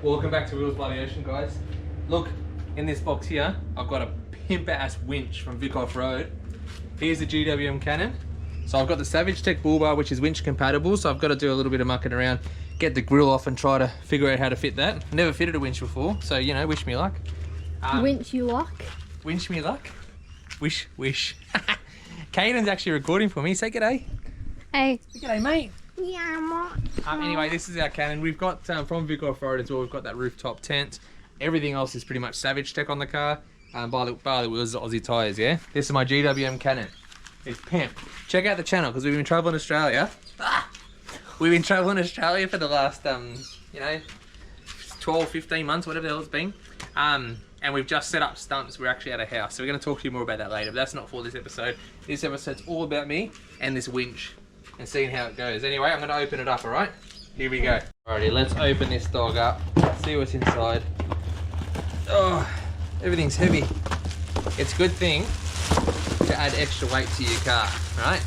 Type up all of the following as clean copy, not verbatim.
Welcome back to Wheels by the Ocean, guys. Look, in this box here, I've got a pimp-ass winch from Vic Offroad. Here's the GWM cannon. So I've got the Savage Tech bull bar, which is winch compatible, so I've got to do a little bit of mucking around, get the grill off and try to figure out how to fit that. Never fitted a winch before, so you know, wish me luck. Winch you luck. Winch me luck. Wish. Caden's actually recording for me. Say g'day. Hey. G'day, mate. Yeah, Anyway, this is our cannon. We've got from Vic Offroad as well. We've got that rooftop tent. Everything else is pretty much Savage Tech on the car. Barley wheels, Aussie tyres. Yeah. This is my GWM cannon. It's pimp. Check out the channel because we've been traveling Australia. We've been traveling Australia for the last you know, 12, 15 months, whatever the hell it's been. And we've just set up stumps. We're actually at a house, so we're going to talk to you more about that later. But that's not for this episode. This episode's all about me and this winch and seeing how it goes. Anyway, I'm going to open it up, alright? Here we go. Alrighty, let's open this dog up. See what's inside. Oh, everyth's heavy. It's a good thing to add extra weight to your car, right?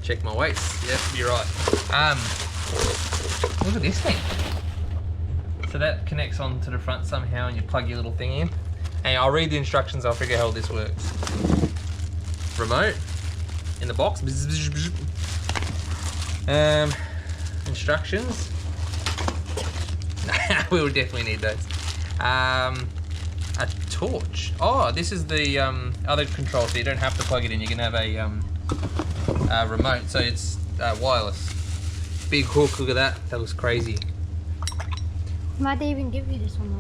Check my weights. Yep, you're right. Look at this thing. So that connects onto the front somehow and you plug your little thing in. And I'll read the instructions, I'll figure how all this works. Remote in the box. Instructions. We will definitely need those. A torch. Oh, this is the other control, so you don't have to plug it in. You can have a remote, so it's wireless. Big hook, look at that. That looks crazy. Why'd they even give you this one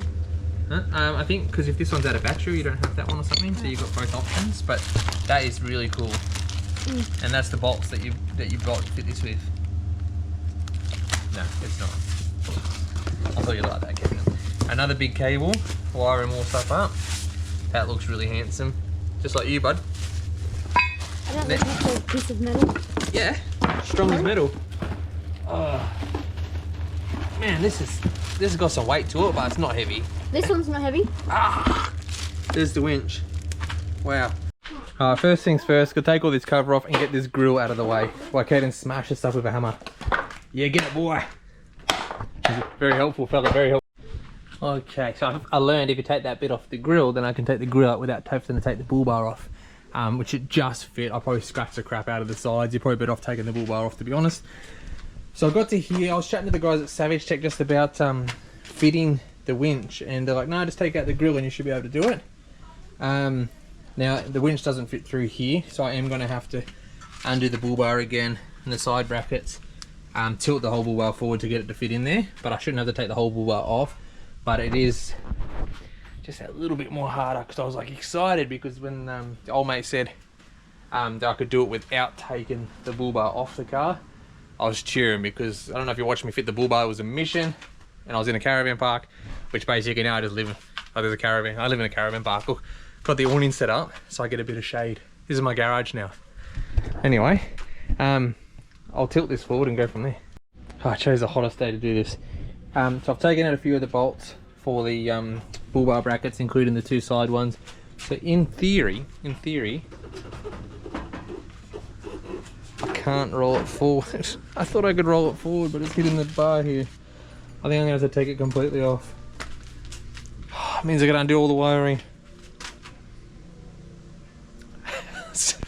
though? I think because if this one's out of battery, you don't have that one or something, so you've got both options. But that is really cool. And that's the bolts that you've got to fit this with. No, it's not. I thought you liked that, Kevin. Another big cable, wiring more stuff up. That looks really handsome. Just like you, bud. I don't think it's a piece of metal. Yeah, strong as metal. Oh. Man, this has got some weight to it, but it's not heavy. This one's not heavy. Ah, there's the winch. Wow. Alright, first things first, gotta take all this cover off and get this grill out of the way while Caden smashes stuff with a hammer. Yeah, get it, boy. Very helpful, fella, very helpful. Okay, so I learned if you take that bit off the grill, then I can take the grill out without having to take the bull bar off, which it just fit. I'll probably scratch the crap out of the sides. You're probably better off taking the bull bar off, to be honest. So I got to here, I was chatting to the guys at Savage Tech just about fitting the winch, and they're like, no, just take out the grill and you should be able to do it. Now, the winch doesn't fit through here, so I am going to have to undo the bull bar again and the side brackets, tilt the whole bull bar forward to get it to fit in there, but I shouldn't have to take the whole bull bar off. But it is just a little bit more harder because I was like excited because when the old mate said that I could do it without taking the bull bar off the car, I was cheering because I don't know if you watched me fit the bull bar. It was a mission and I was in a caravan park, which basically now I just live, there's a caravan. I live in a caravan park. Look, got the awning set up so I get a bit of shade. This is my garage now. Anyway, I'll tilt this forward and go from there. Oh, I chose the hottest day to do this. So I've taken out a few of the bolts for the bull bar brackets, including the two side ones. So in theory, I can't roll it forward. I thought I could roll it forward, but it's hitting the bar here. I think I'm gonna have to take it completely off. It means I gotta undo all the wiring.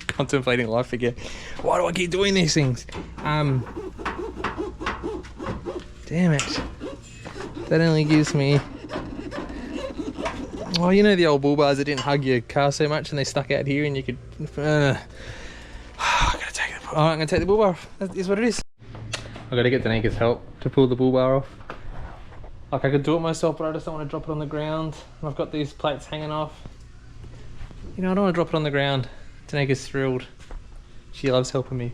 Contemplating life again. Why do I keep doing these things? Damn it. That only gives me... Oh, you know the old bull bars that didn't hug your car so much and they stuck out here and you could... I gotta take it. Alright, I'm gonna take the bull bar off. That is what it is. I gotta get Danika's help to pull the bull bar off. Like, I could do it myself, but I just don't want to drop it on the ground. I've got these plates hanging off. You know, I don't want to drop it on the ground. Danika's thrilled. She loves helping me.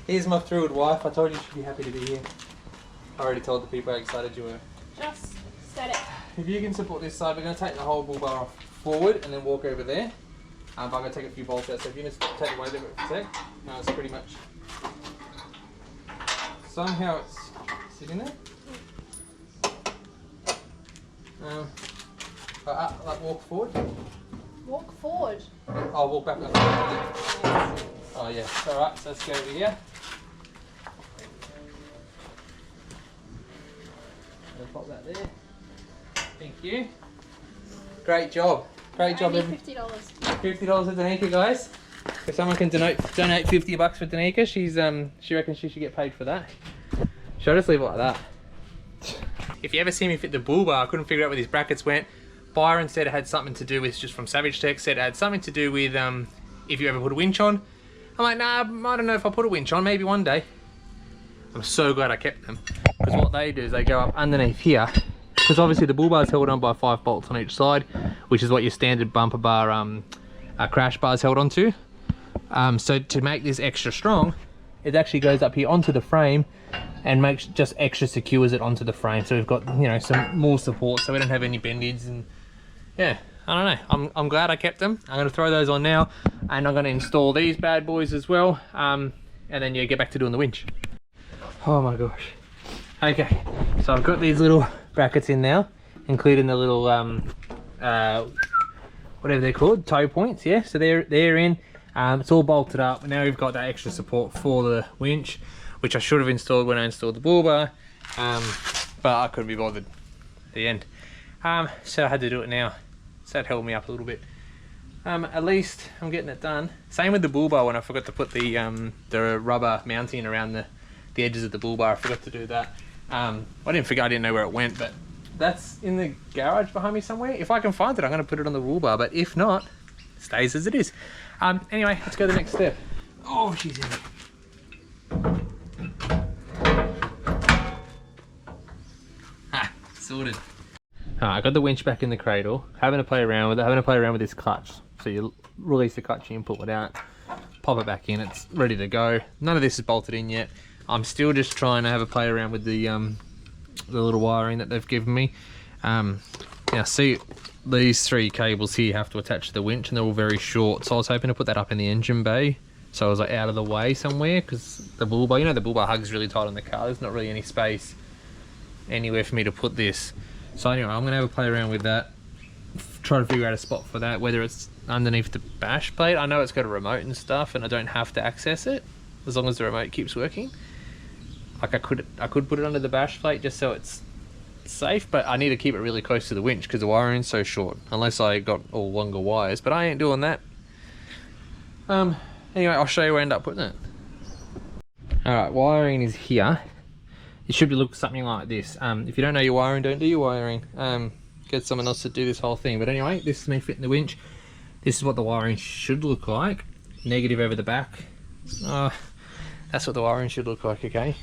Here's my thrilled wife. I told you she'd be happy to be here. I already told the people how excited you were. Just set it. If you can support this side, we're going to take the whole bull bar off forward and then walk over there. But I'm going to take a few bolts out, so if you just take the weight of it for a sec. No, it's pretty much... Somehow it's sitting there. Like walk forward. Walk forward. I'll walk back. Oh yeah, alright, so let's go over here. Pop that there. Thank you. Great job. Great job. $50. $50 for Danica, guys. If someone can donate $50 for Danica, she reckons she should get paid for that. Should I just leave it like that? If you ever see me fit the bull bar, I couldn't figure out where these brackets went. Byron said it had something to do with, just from Savage Tech, said it had something to do with if you ever put a winch on. I'm like, nah, I don't know if I put a winch on, maybe one day. I'm so glad I kept them. Because what they do is they go up underneath here. Because obviously the bull bar is held on by 5 bolts on each side, which is what your standard bumper bar crash bar is held onto. So to make this extra strong, it actually goes up here onto the frame and makes just extra secures it onto the frame. So we've got, you know, some more support, so we don't have any bendings. And yeah, I don't know. I'm glad I kept them. I'm going to throw those on now, and I'm going to install these bad boys as well. And then yeah, get back to doing the winch. Oh my gosh. Okay, so I've got these little brackets in now, including the little whatever they're called, toe points. Yeah, so they're in. It's all bolted up. Now we've got that extra support for the winch, which I should have installed when I installed the bull bar, but I couldn't be bothered at the end. So I had to do it now. So that held me up a little bit. At least I'm getting it done. Same with the bull bar, when I forgot to put the rubber mounting around the edges of the bull bar. I forgot to do that. I didn't forget, I didn't know where it went, but that's in the garage behind me somewhere. If I can find it, I'm going to put it on the bull bar, but if not, it stays as it is. Anyway, let's go to the next step. Oh, she's in it. Ha, sorted. I got the winch back in the cradle, having to play around with this clutch. So you release the clutch and pull it out, pop it back in, it's ready to go. None of this is bolted in yet. I'm still just trying to have a play around with the little wiring that they've given me. Now see, these 3 cables here have to attach to the winch, and they're all very short, so I was hoping to put that up in the engine bay, so I was like out of the way somewhere, because the bull bar, you know, the bull bar hugs really tight on the car. There's not really any space anywhere for me to put this. So anyway, I'm gonna have a play around with that, try to figure out a spot for that, whether it's underneath the bash plate. I know it's got a remote and stuff, and I don't have to access it as long as the remote keeps working. Like I could put it under the bash plate just so it's safe, but I need to keep it really close to the winch because the wiring's so short, unless I got all longer wires, but I ain't doing that. Anyway, I'll show you where I end up putting it. Alright, wiring is here. It should look something like this. If you don't know your wiring, don't do your wiring. Get someone else to do this whole thing. But anyway, this is me fitting the winch. This is what the wiring should look like. Negative over the back. That's what the wiring should look like, okay?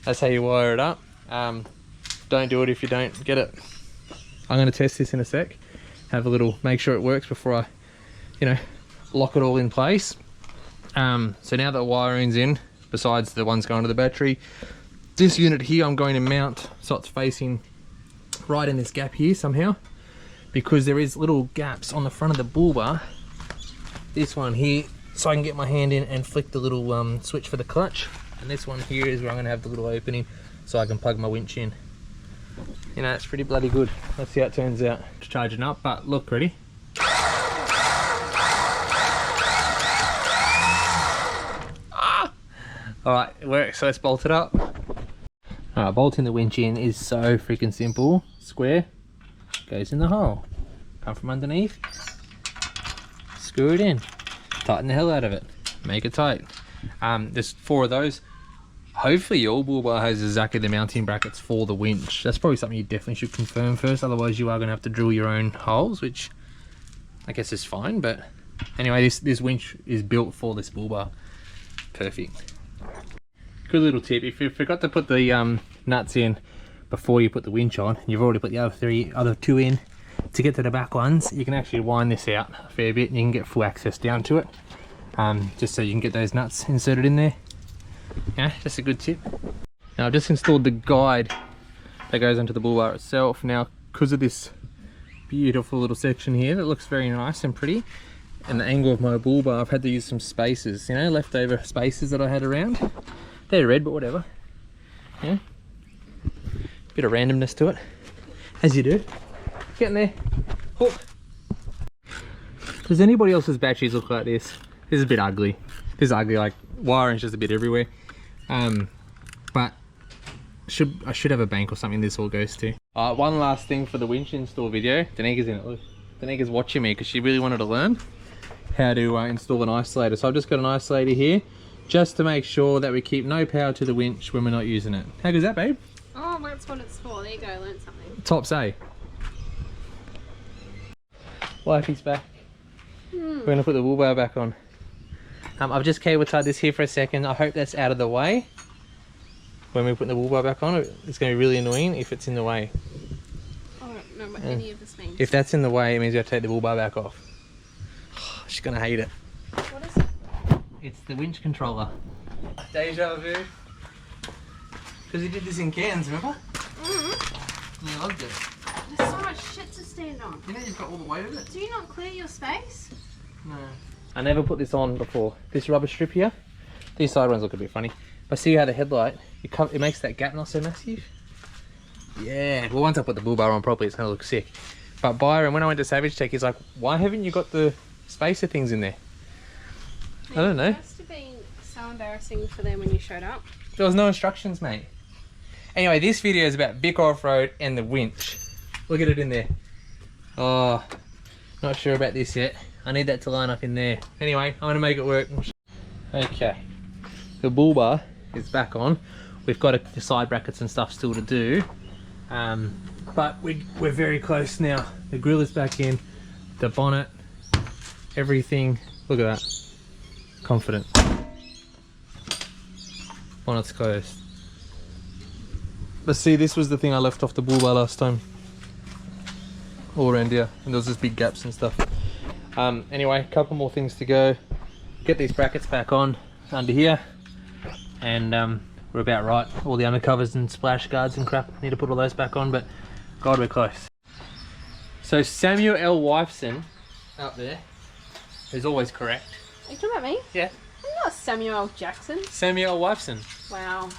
That's how you wire it up. Don't do it if you don't get it. I'm going to test this in a sec. Have a little, make sure it works before I, you know, lock it all in place. So now that the wiring's in, besides the ones going to the battery, this unit here I'm going to mount so it's facing right in this gap here somehow, because there is little gaps on the front of the bull bar. This one here, so I can get my hand in and flick the little switch for the clutch, and this one here is where I'm going to have the little opening so I can plug my winch in. You know, it's pretty bloody good. Let's see how it turns out. It's charging up, but look, ready? Alright, it works, so let's bolt it up. Alright, bolting the winch in is so freaking simple. Square, goes in the hole. Come from underneath, screw it in. Tighten the hell out of it. Make it tight. There's 4 of those. Hopefully your bull bar has exactly the mounting brackets for the winch. That's probably something you definitely should confirm first, otherwise you are going to have to drill your own holes, which I guess is fine. But anyway, this winch is built for this bull bar. Perfect. Good little tip, if you forgot to put the nuts in before you put the winch on, you've already put the other two in, to get to the back ones, you can actually wind this out a fair bit and you can get full access down to it. Just so you can get those nuts inserted in there. Yeah, just a good tip. Now I've just installed the guide that goes onto the bull bar itself. Now, because of this beautiful little section here that looks very nice and pretty, and the angle of my bull bar, I've had to use some spacers, you know, leftover spacers that I had around. They're red, but whatever. Yeah, bit of randomness to it, as you do. Getting there. Hook. Does anybody else's batteries look like this? This is a bit ugly. This is ugly, like wiring's just a bit everywhere. But I should have a bank or something this all goes to. One last thing for the winch install video. Danika's in it. Look. Danika's watching me because she really wanted to learn how to install an isolator. So I've just got an isolator here just to make sure that we keep no power to the winch when we're not using it. How good is that, babe? Oh, that's what it's for. There you go, learn something. Tops, eh? Wifey's back. We're going to put the wool bar back on. I've just cable tied this here for a second. I hope that's out of the way. When we put the wool bar back on, it's going to be really annoying if it's in the way. I don't know what any of this means. If that's in the way, it means we have to take the wool bar back off. She's going to hate it. What is it? It's the winch controller. Deja vu. Because he did this in Cairns, remember? Mm-hmm. You loved it. There's so much shit to stand on. You know you've got all the weight of it? Do you not clear your space? No. I never put this on before. This rubber strip here. These side ones look a bit funny. But see how the headlight, it makes that gap not so massive? Yeah. Well, once I put the bull bar on properly, it's going to look sick. But Byron, when I went to Savage Tech, he's like, why haven't you got the spacer things in there? I don't know. It must have been so embarrassing for them when you showed up. There was no instructions, mate. Anyway, this video is about Bic Offroad and the winch. Look at it in there. Oh, not sure about this yet. I need that to line up in there. Anyway, I'm gonna make it work. Okay, the bull bar is back on. We've got the side brackets and stuff still to do, but we're very close now. The grill is back in, the bonnet, everything. Look at that. Confident. Bonnet's closed. But see, this was the thing I left off the bull bar last time. All around here, and there was just big gaps and stuff. Anyway, a couple more things to go. Get these brackets back on under here, and we're about right. All the undercovers and splash guards and crap, need to put all those back on, but God, we're close. So Samuel L. Wifeson, up there, is always correct. Are you talking about me? Yeah. I'm not Samuel L. Jackson. Samuel L. Wifeson. Wow.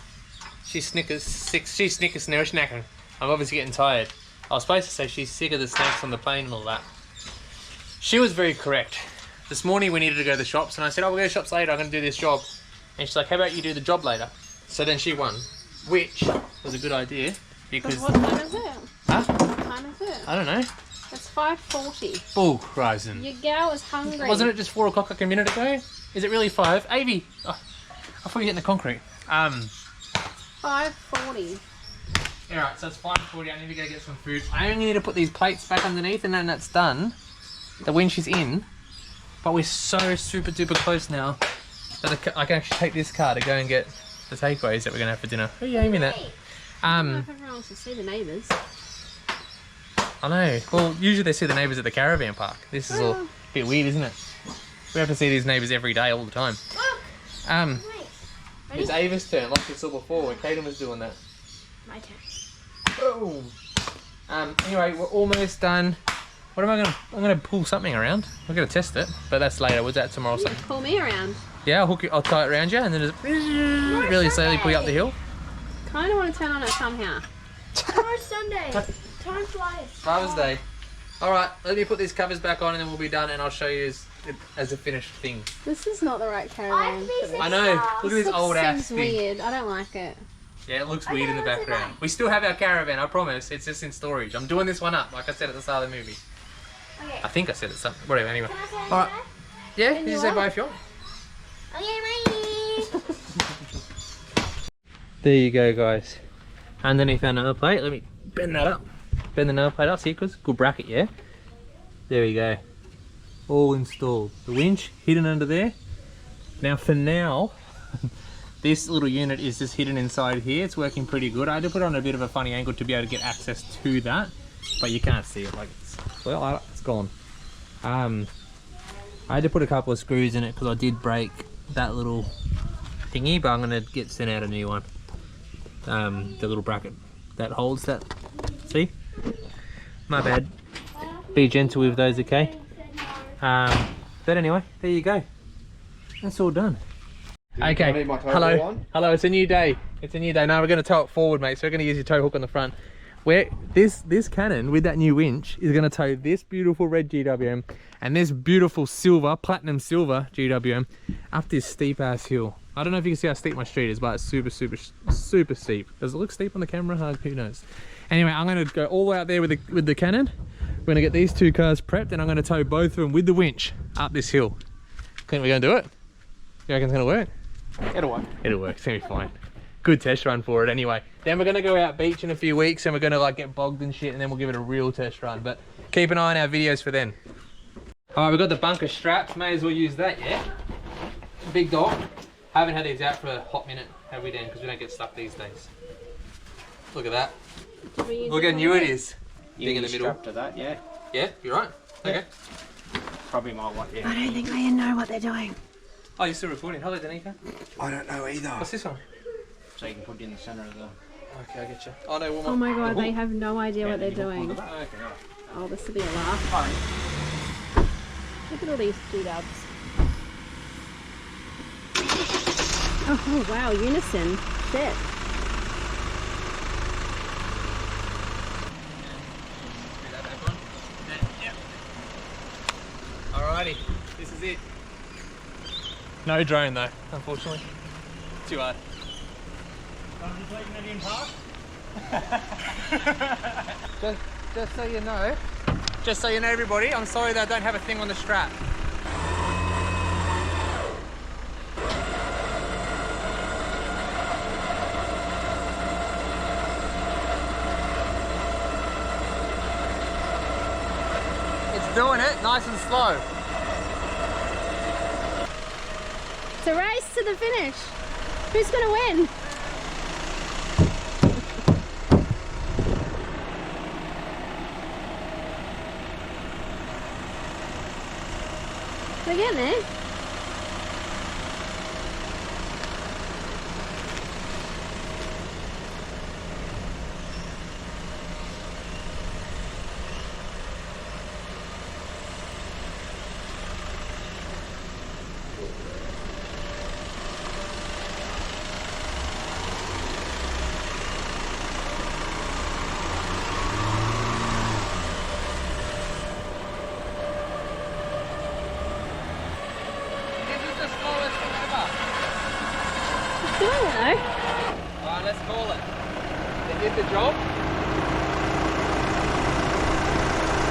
She's Snickers snacking. I'm obviously getting tired. I was supposed to say she's sick of the snacks on the plane and all that. She was very correct. This morning we needed to go to the shops, and I said, oh, we'll go to the shops later, I'm going to do this job. And she's like, how about you do the job later? So then she won, which was a good idea, because... What time is it? Huh? What time is it? I don't know. It's 5:40. Bull rising. Your gal is hungry. Wasn't it just 4 o'clock like a minute ago? Is it really 5? Avie! Oh, I thought you were hitting the concrete. 5:40. Alright, so it's 5:40, I need to go get some food. I only need to put these plates back underneath, and then that's done. The winch is in, but we're so super duper close now that I can actually take this car to go and get the takeaways that we're gonna have for dinner. Who are you aiming at? I don't know if everyone wants to see the neighbours. I know. Well, usually they see the neighbours at the caravan park. This is all a bit weird, isn't it? We have to see these neighbours every day, all the time. It's Ava's turn, like we saw before when Kaden was doing that. My turn. Boom. Anyway, we're almost done. What am I gonna? I'm gonna pull something around. We're gonna test it, but that's later. Was that tomorrow or something? Pull me around. Yeah, I'll tie it around you, and then just really slowly pull you up the hill. Kind of want to turn on it somehow. Tomorrow's Sunday. Time flies. Father's Day. All right, let me put these covers back on, and then we'll be done, and I'll show you as a finished thing. This is not the right caravan. For this. I know. Look at this old ass Seems thing. weird. I don't like it. Yeah, it looks weird in the background. We still have our caravan, I promise. It's just in storage. I'm doing this one up, like I said at the start of the movie. Okay. I think I said it something. Whatever, anyway. Can I say All right. bye? Yeah, you can say bye if you want. Okay, bye. There you go, guys. Underneath our nail plate, let me bend that up. Bend the nail plate up, see, because good bracket, yeah? There we go. All installed. The winch hidden under there. Now, for now, this little unit is just hidden inside here. It's working pretty good. I had to put it on a bit of a funny angle to be able to get access to that, but you can't see it. Like it's gone. I had to put a couple of screws in it because I did break that little thingy, but I'm gonna get sent out a new one. The little bracket that holds that. See? My bad. Be gentle with those, okay? But anyway, there you go. That's all done. Okay, hello. Hello, it's a new day. It's a new day. Now we're going to tow it forward, mate. So we're going to use your tow hook on the front. Where this cannon with that new winch is going to tow this beautiful red GWM and this beautiful silver, platinum silver GWM up this steep ass hill. I don't know if you can see how steep my street is, but it's super steep. Does it look steep on the camera? Who knows? Anyway, I'm gonna go all the way out there with the cannon. We're gonna get these two cars prepped, and I'm gonna tow both of them with the winch up this hill. Think we're gonna do it? You reckon it's gonna work? It'll work. It'll work. It's gonna be fine. Good test run for it anyway. Then we're gonna go out beach in a few weeks, and we're gonna like get bogged and shit, and then we'll give it a real test run. But keep an eye on our videos for then. All right, we've got the bunker straps. May as well use that, yeah? Big dog. Haven't had these out for a hot minute, have we, Dan? Because we don't get stuck these days. Look at that. Look how new it is. Big in the middle. To that, yeah. Yeah, you're right. Okay. Probably my one, yeah. I don't think they know what they're doing. Oh, you're still recording. Hello, Danica. I don't know either. What's this one? So you can put it in the centre of the... Okay, I get you. Oh, no, Oh my god, they have no idea what they're doing. Okay, right. Oh, this will be a laugh. Look at all these G-dubs. Oh wow, unison. Shit. Alrighty, this is it. No drone though, unfortunately. Too hard. Just so you know everybody, I'm sorry that I don't have a thing on the strap. It's doing it, nice and slow. It's a race to the finish. Who's gonna win? We're getting there. Doing it though. Alright, let's call it. It did the job.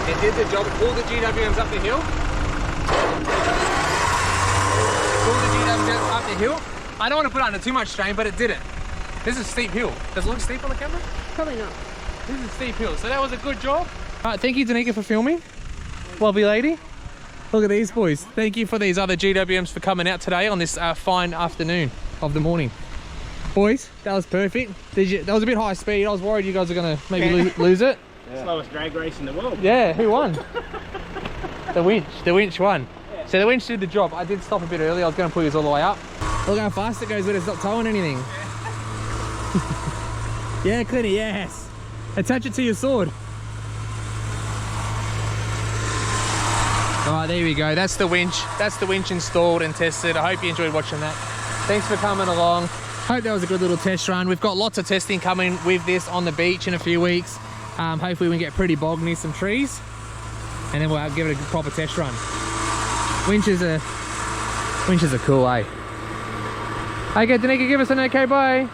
It did the job. It pulled the GWMs up the hill. Pulled the GWMs up the hill. I don't want to put it under too much strain, but it did it. This is a steep hill. Does it look steep on the camera? Probably not. This is a steep hill, so that was a good job. Alright, thank you Danica for filming. Lovely lady. Look at these boys. Thank you for these other GWMs for coming out today on this fine afternoon of the morning. Boys, that was perfect. That was a bit high speed. I was worried you guys are going to maybe lose it. Yeah. Slowest drag race in the world. Yeah, who won? The Winch. The Winch won. Yeah. So the Winch did the job. I did stop a bit early. I was going to pull you all the way up. Look how fast it goes when it's not towing anything. Yeah, Clinty, yes. Attach it to your sword. All right, there we go. That's the Winch. That's the Winch installed and tested. I hope you enjoyed watching that. Thanks for coming along. Hope that was a good little test run. We've got lots of testing coming with this on the beach in a few weeks. Hopefully we can get pretty bogged near some trees, and then we'll give it a proper test run. Winch is a cool, eh? Okay, Danica, give us an okay bye.